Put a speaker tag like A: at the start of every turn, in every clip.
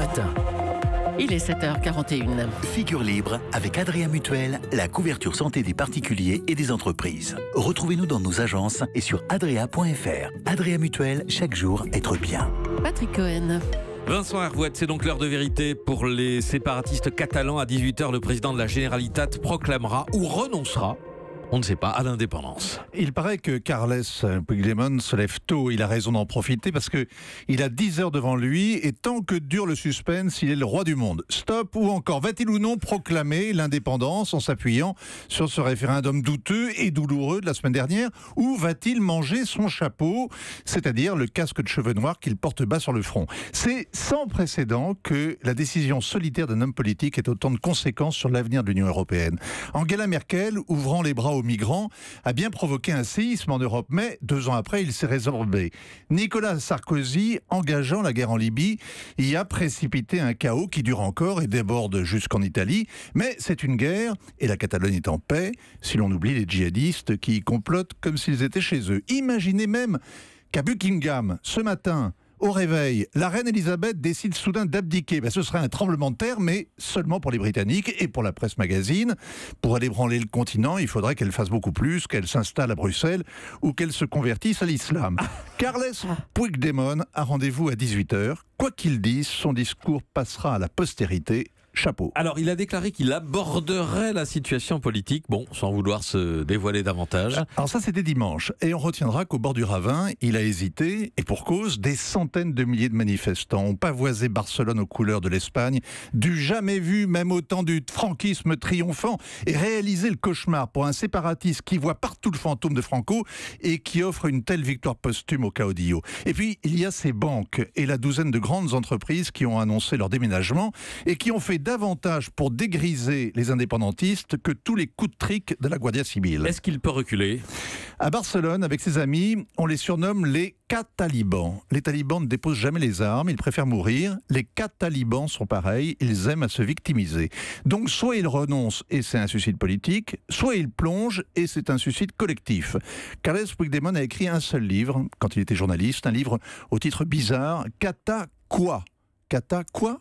A: matin. Il est 7h41.
B: Figure libre avec Adria Mutuelle, la couverture santé des particuliers et des entreprises. Retrouvez-nous dans nos agences et sur adria.fr. Adria Mutuelle, chaque jour être bien.
A: Patrick Cohen.
C: Vincent Hervouet, c'est donc l'heure de vérité pour les séparatistes catalans. À 18h, le président de la Generalitat proclamera ou renoncera, on ne sait pas, à l'indépendance.
D: Il paraît que Carles Puigdemont se lève tôt. Il a raison d'en profiter parce qu'il a 10 heures devant lui et tant que dure le suspense, il est le roi du monde. Stop ou encore, va-t-il ou non proclamer l'indépendance en s'appuyant sur ce référendum douteux et douloureux de la semaine dernière, ou va-t-il manger son chapeau, c'est-à-dire le casque de cheveux noirs qu'il porte bas sur le front? C'est sans précédent que la décision solitaire d'un homme politique ait autant de conséquences sur l'avenir de l'Union européenne. Angela Merkel, ouvrant les bras aux migrants, a bien provoqué un séisme en Europe, mais 2 ans après, il s'est résorbé. Nicolas Sarkozy, engageant la guerre en Libye, y a précipité un chaos qui dure encore et déborde jusqu'en Italie, mais c'est une guerre, et la Catalogne est en paix, si l'on oublie les djihadistes qui y complotent comme s'ils étaient chez eux. Imaginez même qu'à Buckingham, ce matin, au réveil, la reine Elisabeth décide soudain d'abdiquer. Ce serait un tremblement de terre, mais seulement pour les Britanniques et pour la presse magazine. Pour aller branler le continent, il faudrait qu'elle fasse beaucoup plus, qu'elle s'installe à Bruxelles ou qu'elle se convertisse à l'islam. Carles Puigdemont a rendez-vous à 18h. Quoi qu'il dise, son discours passera à la postérité. Chapeau.
C: Alors, il a déclaré qu'il aborderait la situation politique, sans vouloir se dévoiler davantage.
D: Alors ça, c'était dimanche. Et on retiendra qu'au bord du ravin, il a hésité, et pour cause, des centaines de milliers de manifestants ont pavoisé Barcelone aux couleurs de l'Espagne, du jamais vu, même au temps du franquisme triomphant, et réalisé le cauchemar pour un séparatiste qui voit partout le fantôme de Franco et qui offre une telle victoire posthume au caudillo. Et puis, il y a ces banques et la douzaine de grandes entreprises qui ont annoncé leur déménagement et qui ont fait davantage pour dégriser les indépendantistes que tous les coups de trick de la Guardia Civile.
C: Est-ce qu'il peut reculer ?
D: À Barcelone, avec ses amis, on les surnomme les Catalibans. Les talibans ne déposent jamais les armes, ils préfèrent mourir. Les Catalibans sont pareils, ils aiment à se victimiser. Donc soit ils renoncent et c'est un suicide politique, soit ils plongent et c'est un suicide collectif. Carles Puigdemont a écrit un seul livre, quand il était journaliste, un livre au titre bizarre, Cata quoi ? Cata quoi ?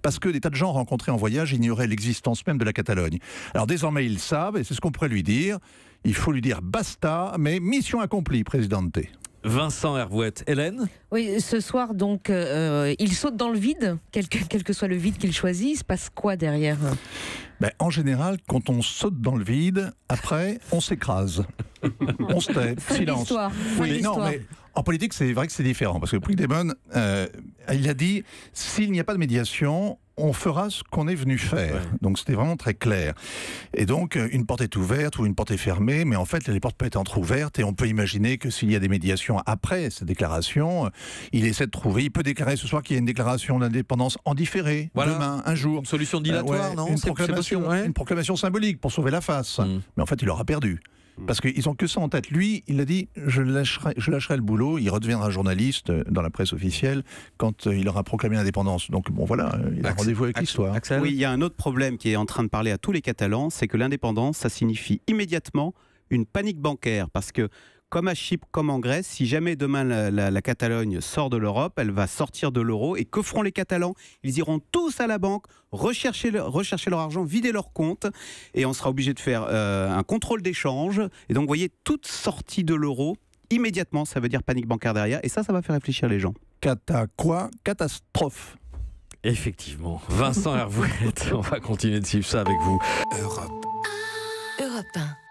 D: Parce que des tas de gens rencontrés en voyage ignoraient l'existence même de la Catalogne. Alors désormais ils savent, et c'est ce qu'on pourrait lui dire, il faut lui dire basta, mais mission accomplie, Presidente.
C: Vincent Hervouet. Hélène ?
E: Oui, ce soir, donc, il saute dans le vide, quel que soit le vide qu'il choisit. Il se passe quoi derrière ?
D: En général, quand on saute dans le vide, après, on s'écrase. On se tait, silence. Oui, non, mais en politique, c'est vrai que c'est différent. Parce que Puigdemont, il a dit, s'il n'y a pas de médiation, on fera ce qu'on est venu faire. Ouais. Donc c'était vraiment très clair. Et donc une porte est ouverte ou une porte est fermée, mais en fait les portes peuvent être entrouvertes et on peut imaginer que s'il y a des médiations après cette déclaration, il essaie de trouver, il peut déclarer ce soir qu'il y a une déclaration d'indépendance en différé, demain, un jour.
C: Une solution dilatoire, non ?
D: Une proclamation symbolique pour sauver la face. Mais en fait il aura perdu. Parce qu'ils n'ont que ça en tête. Lui, il a dit, je lâcherai le boulot, il redeviendra journaliste dans la presse officielle quand il aura proclamé l'indépendance. Donc voilà, il a rendez-vous avec l'histoire.
F: Oui, il y a un autre problème qui est en train de parler à tous les Catalans, c'est que l'indépendance, ça signifie immédiatement une panique bancaire. Parce que, comme à Chypre, comme en Grèce, si jamais demain la Catalogne sort de l'Europe, elle va sortir de l'euro. Et que feront les Catalans ? Ils iront tous à la banque, rechercher leur argent, vider leur compte. Et on sera obligé de faire un contrôle d'échange. Et donc, vous voyez, toute sortie de l'euro, immédiatement, ça veut dire panique bancaire derrière. Et ça va faire réfléchir les gens.
D: Catastrophe.
C: Effectivement. Vincent Hervouet, on va continuer de suivre ça avec vous.
A: Europe 1.